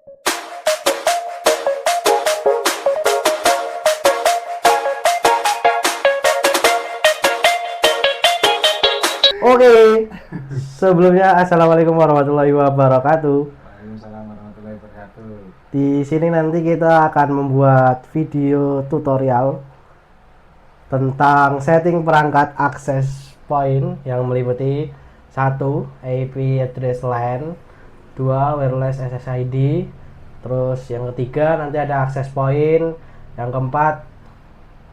Oke, sebelumnya assalamualaikum warahmatullahi wabarakatuh. Waalaikumsalam warahmatullahi wabarakatuh. Di sini nanti kita akan membuat video tutorial tentang setting perangkat access point yang meliputi 1. IP address LAN, 2. wireless SSID, terus yang ketiga nanti ada access point, yang keempat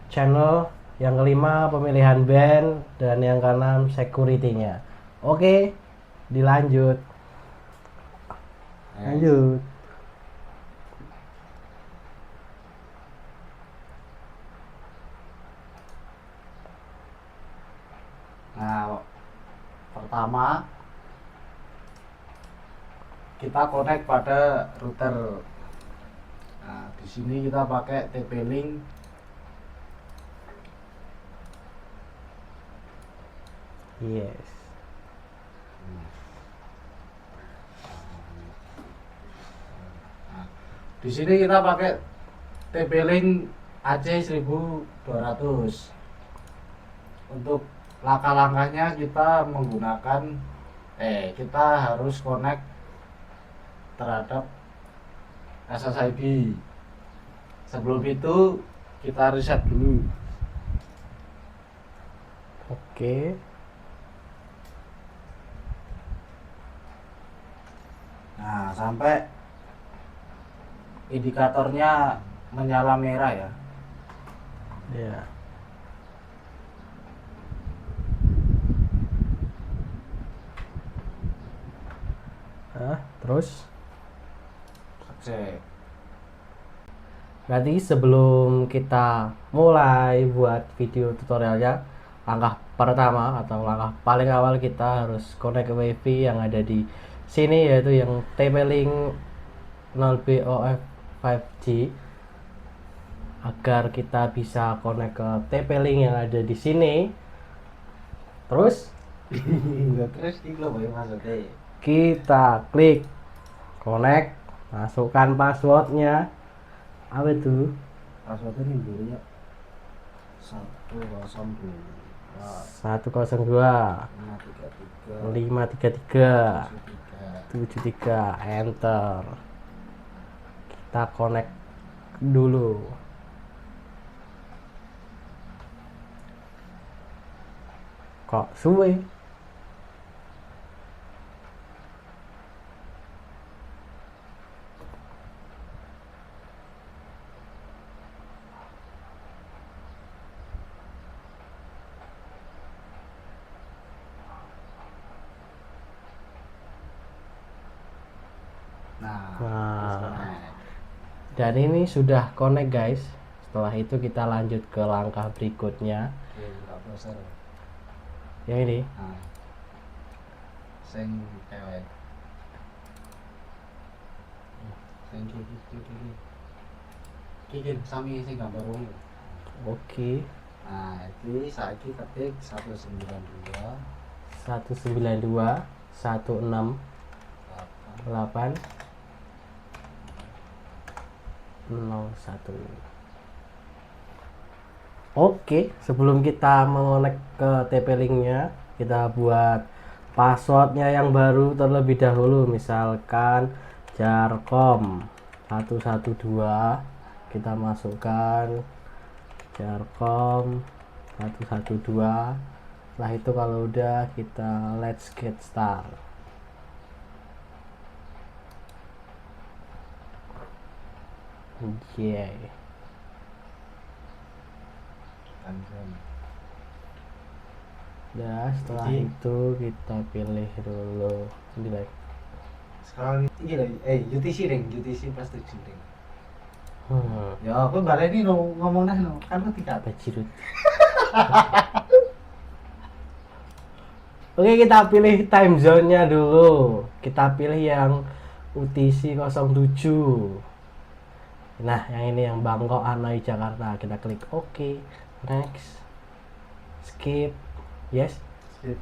channel, yang kelima pemilihan band, dan yang keenam security-nya. Oke, dilanjut. Lanjut. Nah, pertama kita connect pada router. Nah, di sini kita pakai TP-Link. Yes. Nah, di sini kita pakai TP-Link AC1200. Untuk langkah-langkahnya kita menggunakan kita harus connect terhadap SSID. Sebelum itu kita reset dulu. Oke. Nah, sampai indikatornya menyala merah ya. Ya. Terus Cek. berarti sebelum kita mulai buat video tutorialnya, langkah pertama atau langkah paling awal kita harus connect ke wifi yang ada di sini, yaitu yang TP-Link 0BOF 5G, agar kita bisa connect ke TP-Link yang ada di sini. Terus Terus iki lho Pak maksudnya. kita klik connect, masukkan passwordnya. Apa itu? Passwordnya ini dulu ya. 102 102 533 73, enter. Kita connect dulu. Kok suwe? Nah, Dan ini sudah connect guys. Setelah itu kita lanjut ke langkah berikutnya. oke, buka browser. Yang ini. Nah, sing cewek. Sing iki sami sing gambar wong. Oke. Nah, iki saiki ketik 192 192 168 01. Oke, sebelum kita mengonek ke TP-Linknya, kita buat passwordnya yang baru terlebih dahulu. Misalkan jarcom 112, kita masukkan jarcom 112. Setelah itu kalau udah, kita let's get start. Yeah. Nah, setelah itu kita pilih dulu delete. Sekarang ini lagi UTC plastik ding. Hmm. Ya aku baleni no ngomong dah no kan ketika Bajirut. Oke, kita pilih time zone-nya dulu. Kita pilih yang UTC 07. Nah, yang ini yang Bangkok, Hanoi, Jakarta. Kita klik OK, next, skip, yes. skip.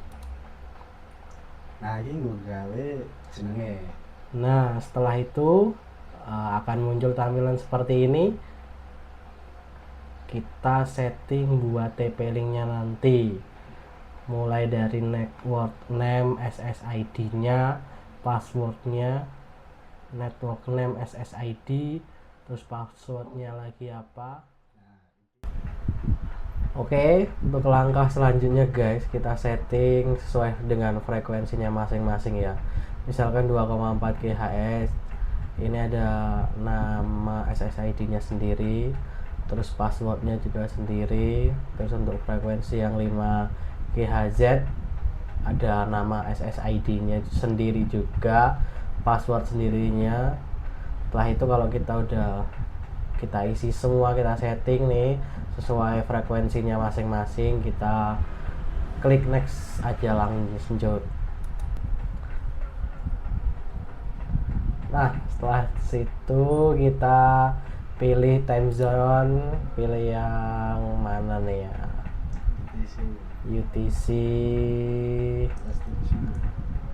Nah, ini gue gawe jenenge. Nah, setelah itu akan muncul tampilan seperti ini. Kita setting buat TP-Link-nya nanti, mulai dari network name, SSID-nya, passwordnya, network name, SSID, terus passwordnya lagi apa. Oke, untuk langkah selanjutnya guys, kita setting sesuai dengan frekuensinya masing-masing ya. Misalkan 2,4 GHz, ini ada nama SSID-nya sendiri, terus passwordnya juga sendiri. Terus untuk frekuensi yang 5 GHz ada nama SSID-nya sendiri juga, password sendirinya. Setelah itu kalau kita isi semua, kita setting nih sesuai frekuensinya masing-masing, kita klik next aja lanjut. Nah, setelah situ kita pilih time zone, pilih yang mana nih ya, UTC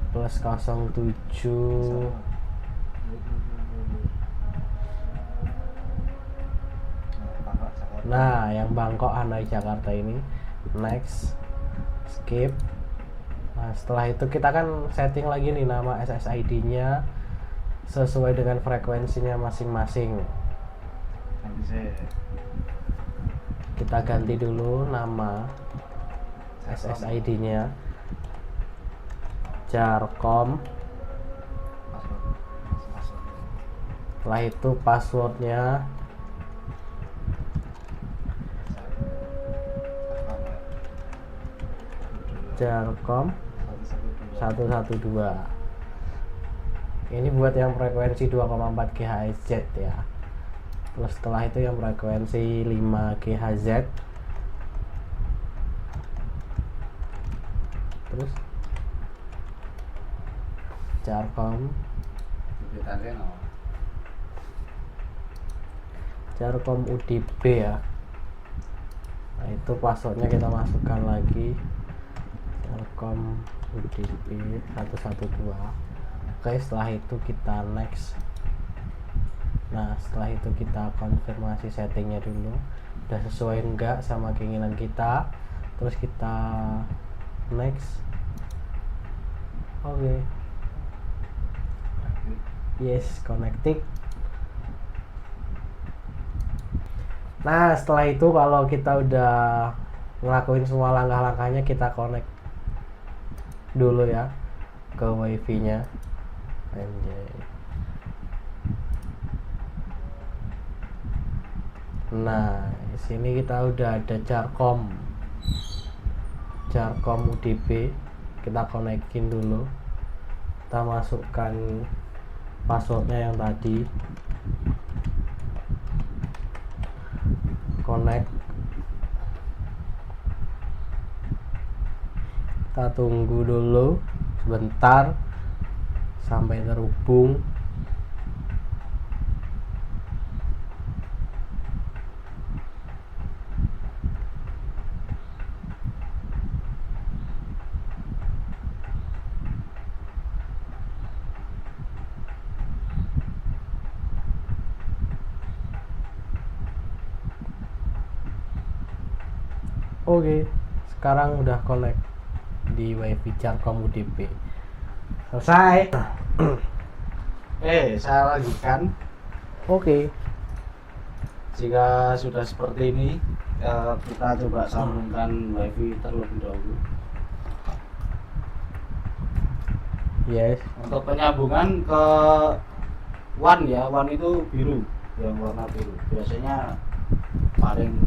plus 07. Nah, yang Bangkok Hanoi Jakarta ini. Next, skip. Nah, setelah itu kita kan setting lagi nih nama SSID-nya sesuai dengan frekuensinya masing-masing. Kita ganti dulu nama SSID-nya Jarcom. Setelah itu passwordnya Jarcom 112. Ini buat yang frekuensi 2,4 GHz ya. Terus setelah itu yang frekuensi 5 GHz. Terus Jarcom UDB ya. Nah, itu passwordnya kita masukkan lagi, Jarcom UDB 112. Oke, setelah itu kita next. Nah, setelah itu kita konfirmasi settingnya dulu udah sesuai enggak sama keinginan kita, terus kita next. Oke. Yes, connected. Nah, setelah itu kalau kita udah ngelakuin semua langkah-langkahnya, kita connect dulu ya ke wifi nya. Anjay. Nah, di sini kita udah ada Jarcom UDB. Kita konekin dulu. Kita masukkan passwordnya yang tadi. Connect. Kita tunggu dulu sebentar sampai terhubung. Oke, sekarang udah connect di wifi Jarcom UDB. Selesai. Saya lanjutkan. Oke. Jika sudah seperti ini, kita coba sambungkan wifi terlebih dahulu. Yes. Untuk penyambungan ke WAN ya, WAN itu biru, yang warna biru. Biasanya paling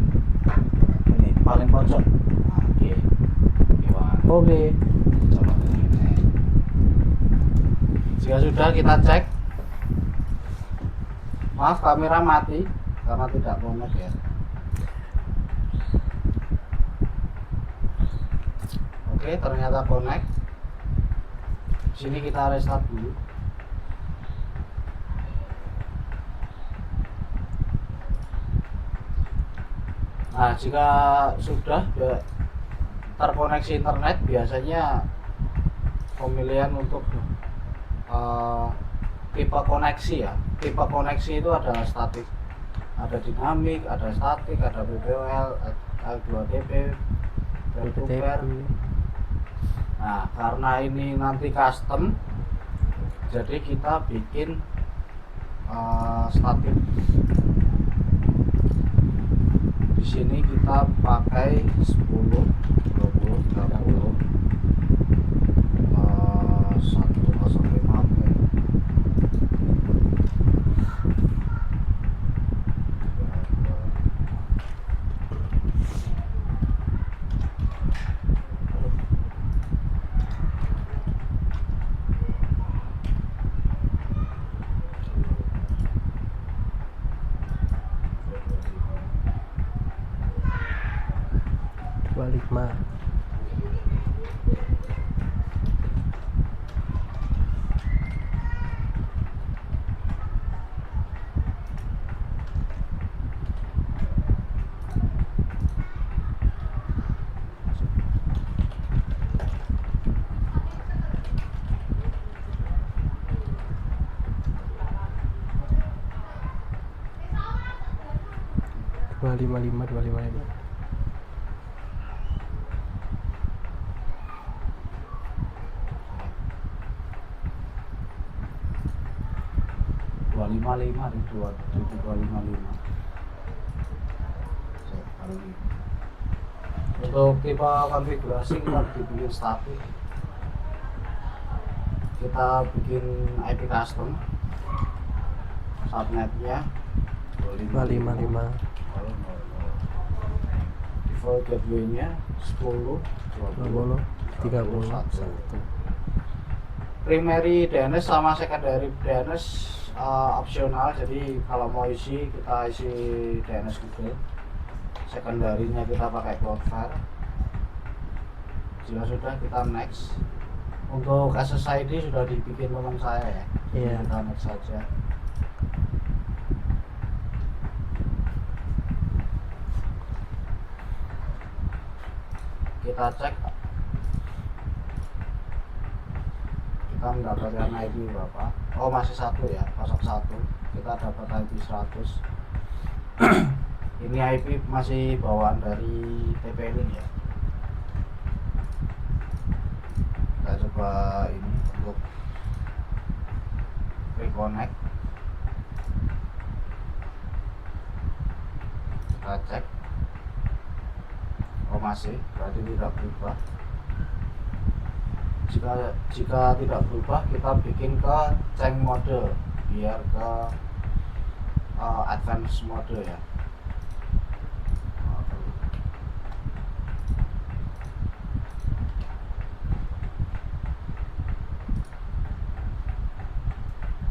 pojok. Nah, oke. WAN. Oke. Coba ini. Jika sudah, kita cek. Maaf, kamera mati karena tidak connect ya. Oke, ternyata connect. Sini kita restart dulu. Nah, jika sudah terkoneksi internet, biasanya pemilihan untuk tipe koneksi ya. Tipe koneksi itu ada statik, ada dinamik, ada statik, ada BBOL, L2TP, back to back. Nah, karena ini nanti custom, jadi kita bikin statik. Di sini kita pakai 10, 20, 30, 105 mil. Lima. Dua lima lima. 255 di 255. Untuk tipe konfigurasi kita bikin statik, kita bikin IP custom, subnetnya 255. default gateway-nya 10, 20, 30, 1. primary DNS sama secondary DNS opsional, jadi kalau mau isi kita isi DNS Google, secondary-nya kita pakai Cloudflare. Jika sudah, kita next. Untuk SSID sudah dibikin teman saya ya, Iya. kita next saja. Kita cek, kita mendapatkan ID berapa. Oh, masih satu ya, 01. Kita dapat ID 100. Ini IP masih bawaan dari TP-Link ya. Kita coba ini untuk reconnect. Kita cek. Oh, masih, berarti tidak berubah. Jika tidak berubah, kita bikin ke change mode biar ke advance mode ya.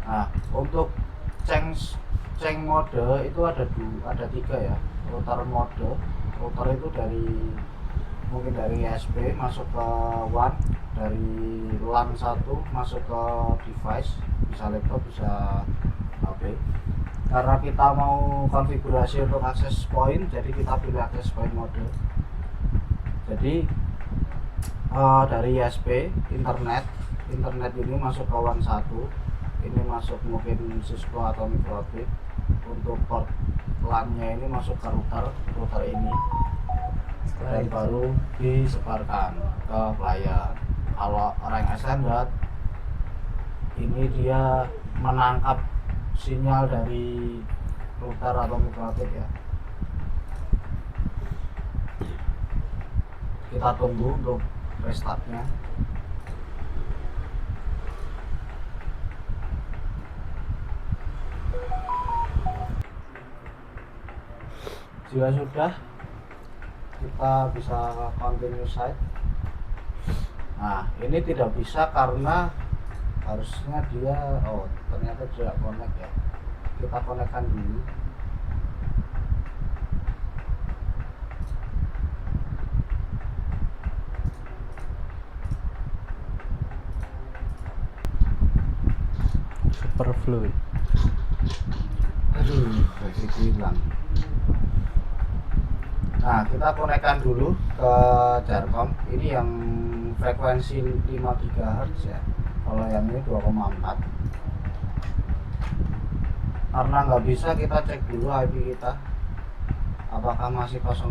Nah, untuk change mode itu ada tiga ya. Router mode, router itu mungkin dari ISP masuk ke WAN, dari LAN 1 masuk ke device, bisa laptop, bisa HP. Karena kita mau konfigurasi untuk access point, jadi kita pilih access point mode. Jadi dari ISP internet ini masuk ke WAN 1, ini masuk mungkin Cisco atau Microbit. Untuk port LAN-nya ini masuk ke router ini, dan baru disebarkan ke player. Kalau rank extended ini dia menangkap sinyal dari router atau microbit ya. Kita tunggu untuk restartnya. Jika sudah, kita bisa continue site. Nah, ini tidak bisa karena harusnya dia ternyata tidak connect ya. Kita konekkan dulu. Super fluid. Aduh, basic hilang. Nah, kita konekkan dulu ke Jarcom. Ini yang frekuensi 5 GHz ya. Kalau yang ini 2,4. Karena nggak bisa, kita cek dulu IP kita apakah masih 01.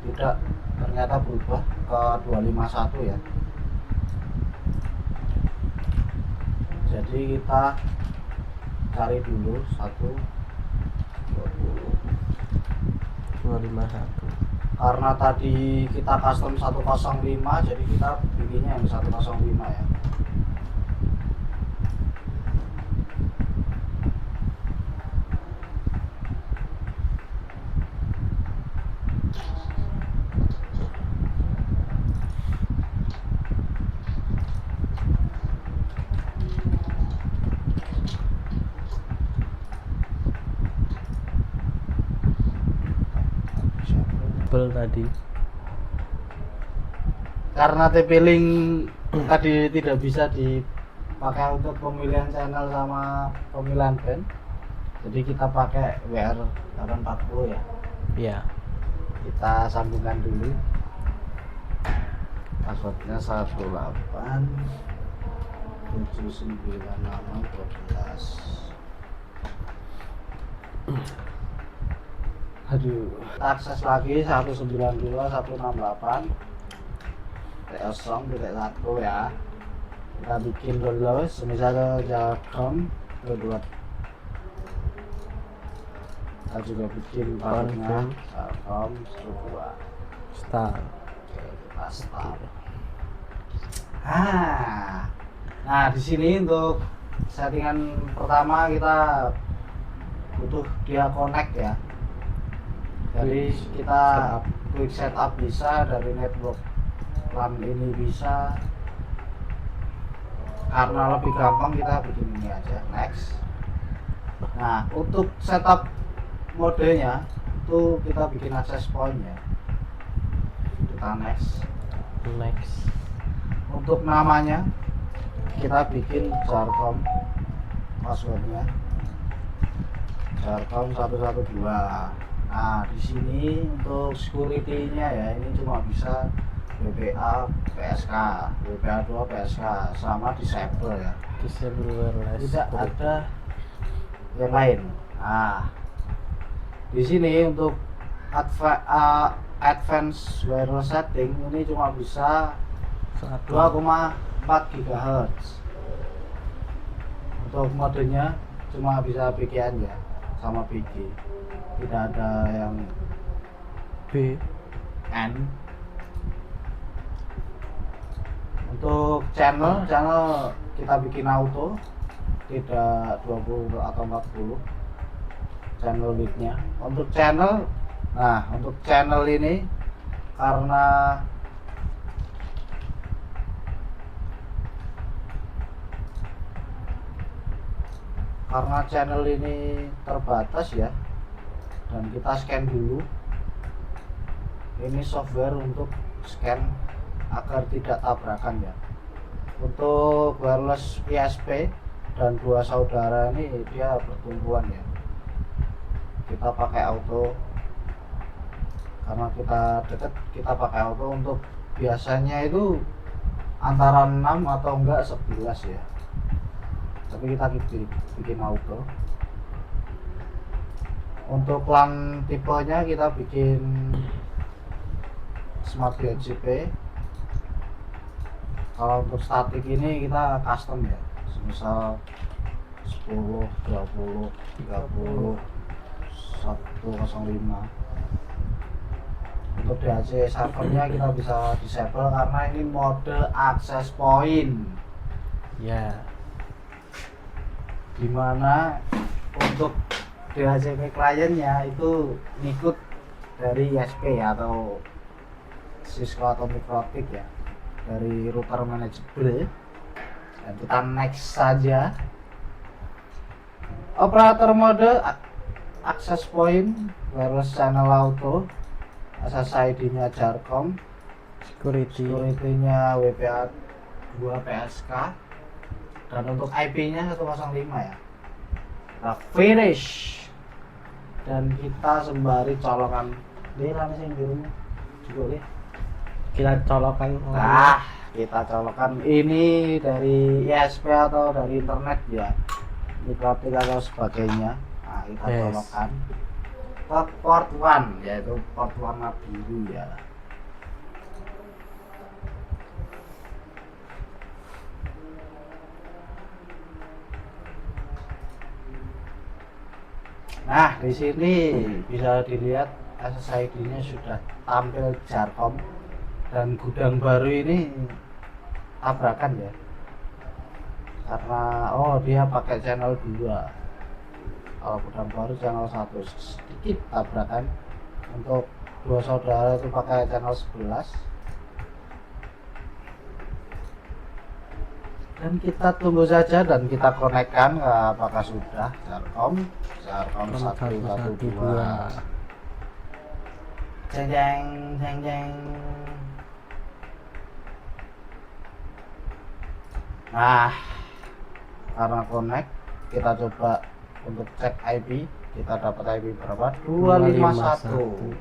Tidak, ternyata berubah ke 251 ya. Jadi kita cari dulu 251. karena tadi kita custom 105, jadi kita bikinnya yang 105 ya. Tadi Karena TP-Link tadi tidak bisa dipakai untuk pemilihan channel sama pemilihan band, jadi kita pakai WR 840 ya. ya. Kita sambungkan dulu. Passwordnya 18796612. Aduh, kita akses lagi 192.168 0.1 ya. Kita bikin dulu misalnya Jarcom kedua. Kita juga bikin passwordnya Jarcom 2. Start. Oke, kita start. Nah di sini untuk settingan pertama kita butuh dia connect ya. Jadi kita quick setup bisa dari network LAN ini bisa. Karena lebih gampang kita bikin ini aja, next. Nah untuk setup modenya itu kita bikin access point ya. Kita next. Untuk namanya kita bikin Jarcom, passwordnya Jarcom 112. Nah di sini untuk security-nya ya, ini cuma bisa WPA PSK, WPA 2 PSK sama disable ya. Disable wireless. Tidak ada yang lain. Nah di sini untuk advanced wireless setting ini cuma bisa 2,4 GHz. Untuk modenya cuma bisa PGN ya, sama PG. Tidak ada yang B. N. Untuk channel kita bikin auto, tidak 20 atau 40 channel width-nya. Untuk channel, nah untuk channel ini karena channel ini terbatas ya, dan kita scan dulu. Ini software untuk scan agar tidak tabrakan ya. Untuk wireless ISP dan dua saudara ini dia bertumbuhan ya. Kita pakai auto karena kita deket, kita pakai auto. Untuk biasanya itu antara 6 atau enggak 11 ya, tapi kita bikin auto. Untuk LAN tipenya kita bikin Smart DHCP. Kalau untuk statik ini kita custom ya, misal 10, 20, 30, 105. Untuk DHC servernya kita bisa disable karena ini mode access point Ya. dimana untuk DHCP kliennya itu ngikut dari ISP ya, atau Cisco atau Microtik ya, dari router manageable. Dan kita next saja. Operator mode access point wireless channel auto, SSID nya Jarcom, security-nya WPA 2 PSK, dan untuk IP nya 105 ya. Kita finish dan kita sembari colokan di sing birunya juga ya. Kita colokan. Nah, kita colokan ini dari ISP atau dari internet ya, Microtik atau sebagainya. Nah, kita Yes. colokkan ke port 1, yaitu port warna biru ya. Nah, di sini bisa dilihat SSID-nya sudah tampil Jarcom, dan gudang baru ini tabrakan ya. Karena dia pakai channel 2. Kalau gudang baru channel 1, sedikit tabrakan. Untuk dua saudara itu pakai channel 11. Dan kita tunggu saja dan kita konekkan apakah sudah Jarcom 112. Jeng jeng jeng jeng. Nah, karena connect, kita coba untuk cek IP. Kita dapat IP berapa? 251.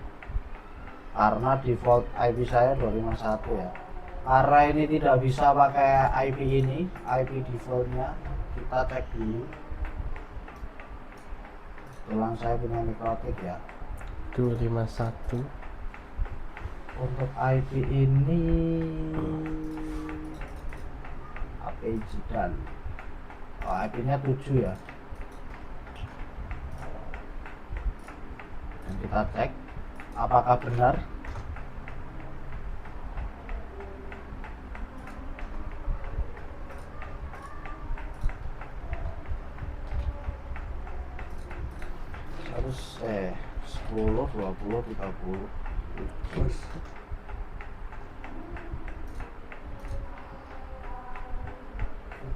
Karena default IP saya 251 ya. Karena ini tidak bisa pakai IP ini, IP defaultnya, kita cek dulu. Tulang saya punya mikrotik ya. 251. Untuk IP ini HP Jidan. IP-nya 7 ya. Dan kita cek apakah benar. Harus 10, 20, 30.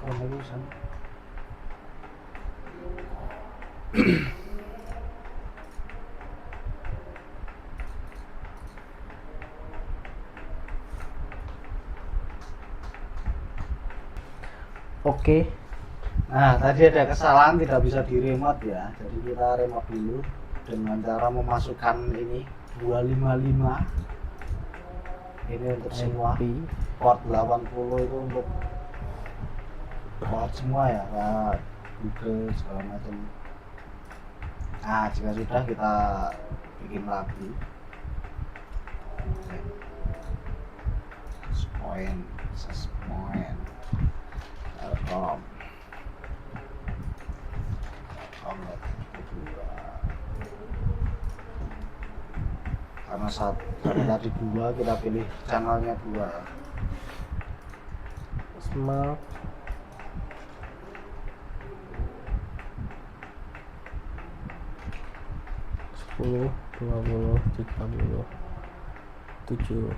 Kemudian Oke. nah, tadi ada kesalahan, tidak bisa di remote ya. Jadi kita remote dulu dengan cara memasukkan ini 255. Ini untuk semua. IP. Port 80 itu untuk port semua ya, kayak Google segala macam. Nah, jika sudah kita bikin lagi. Point, Telkom. Karena tadi 2, kita pilih channelnya 2 ya. Smart. Sepuluh, 20, 30, 7.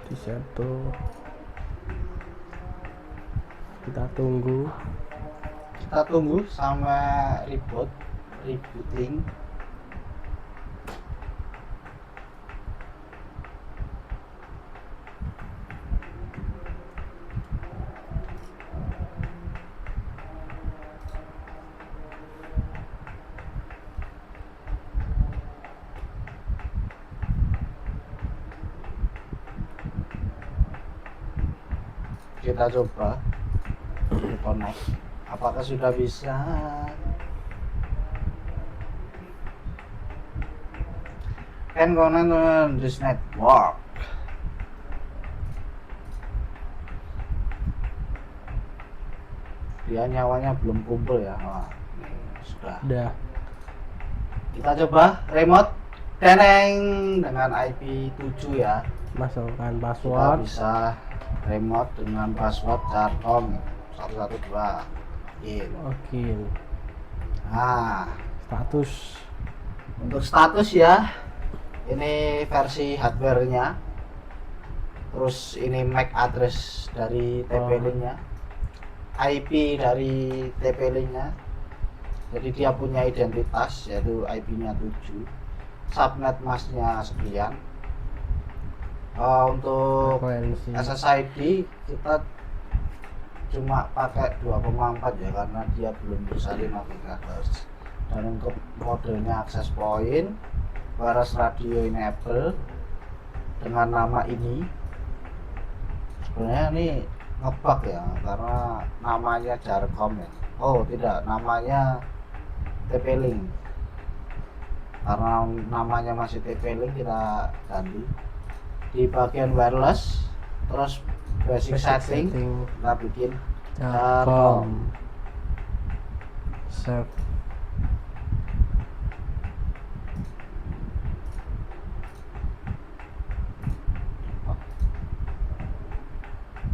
Disable. Kita tunggu. Kita tunggu sampai rebooting. Kita coba connect, apakah sudah bisa. Can connect on this network. Dia nyawanya belum kumpul ya. Ini sudah. Udah. Kita coba remote teneng dengan IP 7 ya. Masukkan Kita password. bisa remote dengan password Jarcom 112. Oke. Nah, Status. untuk status ya, ini versi hardware-nya. Terus ini MAC address dari TP-Link-nya, IP dari TP-Link-nya. Jadi dia punya identitas, yaitu IP-nya 7, subnet mask-nya sekian. Untuk Frekuensi. SSID kita cuma pakai 2,4 ya, karena dia belum bisa 5 GHz. Dan untuk modenya access point, wireless radio enable dengan nama ini. Sebenarnya ini ngebug ya, karena namanya Jarcom ya. Oh tidak, namanya TP-Link. Karena namanya masih TP-Link, kita ganti di bagian wireless, terus basic setting kita bikin Jarcom. Save.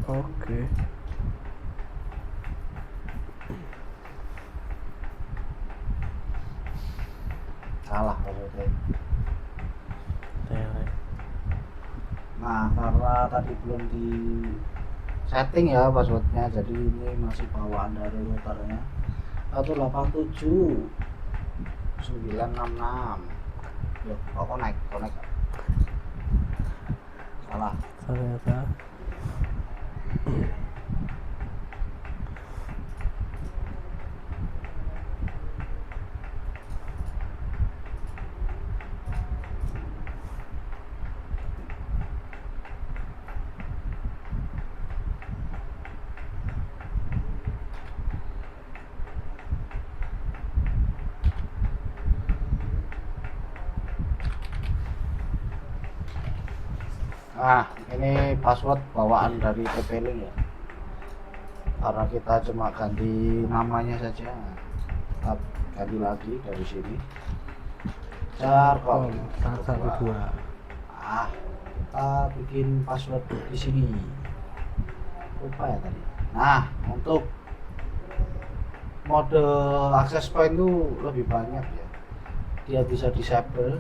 Oke. Salah maksudnya. Tele. Nah karena tadi belum di setting ya passwordnya, jadi ini masih bawaan dari routernya 187.966. Loh, kok connect salah. Ternyata. Nah ini password bawaan dari TP-Link ya, karena kita cuma ganti namanya saja. Kita ganti lagi dari sini Jarcom 112. Kita bikin password di sini, lupa ya tadi. Nah untuk mode access point itu lebih banyak ya, dia bisa disable,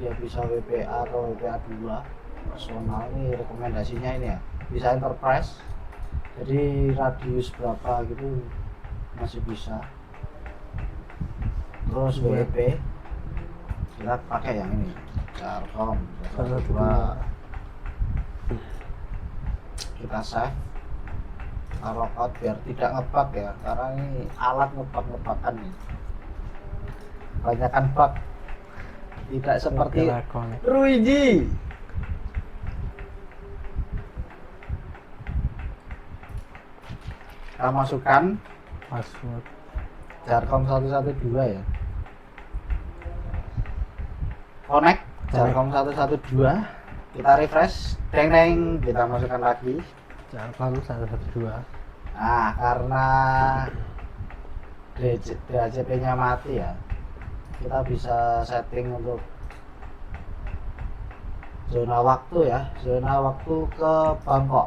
dia bisa WPA atau WPA 2 personal. Ini rekomendasinya ini ya, bisa enterprise, jadi radius berapa gitu masih bisa. Terus WP kita pakai yang ini Jarcom 112. Kita save, kita logout biar tidak ngebug ya, karena ini alat ngebug-ngebugan nih, kebanyakan bug, tidak seperti Ruiji. Kita masukkan Password. Jarcom 112 ya, connect Jarcom 112, kita refresh, deng, kita masukkan lagi Jarcom 112. Nah karena DHCP nya mati ya, kita bisa setting untuk zona waktu ya, zona waktu ke Bangkok.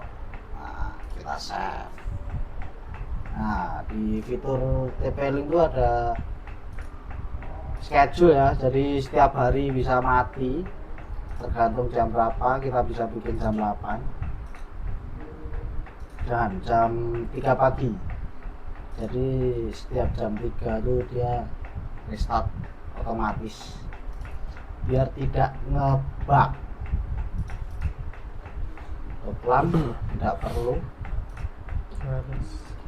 Nah kita save. Nah di fitur TP-Link itu ada schedule ya, jadi setiap hari bisa mati tergantung jam berapa. Kita bisa bikin jam 8 dan jam 3 pagi, jadi setiap jam 3 itu dia restart otomatis biar tidak ngebug. Iklan tidak perlu,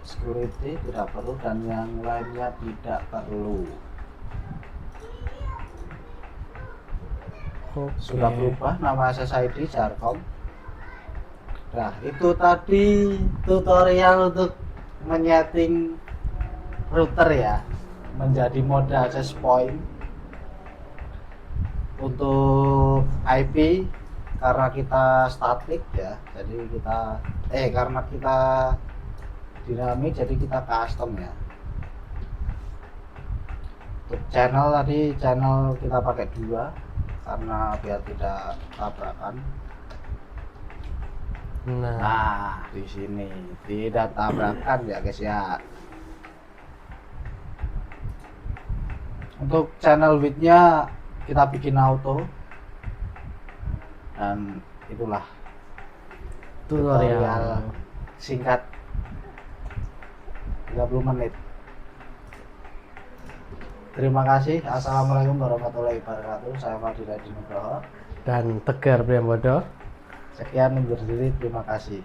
security tidak perlu, dan yang lainnya tidak perlu. Sudah berubah nama SSID Jarcom. Nah itu tadi tutorial untuk menyeting router ya menjadi mode access point untuk IP. Karena kita statik ya, jadi kita karena kita dinamik, jadi kita custom ya. Untuk channel tadi, channel kita pakai 2 karena biar tidak tabrakan. Nah di sini tidak tabrakan ya guys ya. Untuk channel width-nya kita bikin auto, dan itulah tutorial singkat 30 menit. Terima kasih. Assalamualaikum warahmatullahi wabarakatuh. Saya Fadil Hadi Nugroho dan Tegar Priambodo. Sekian undur diri. Terima kasih.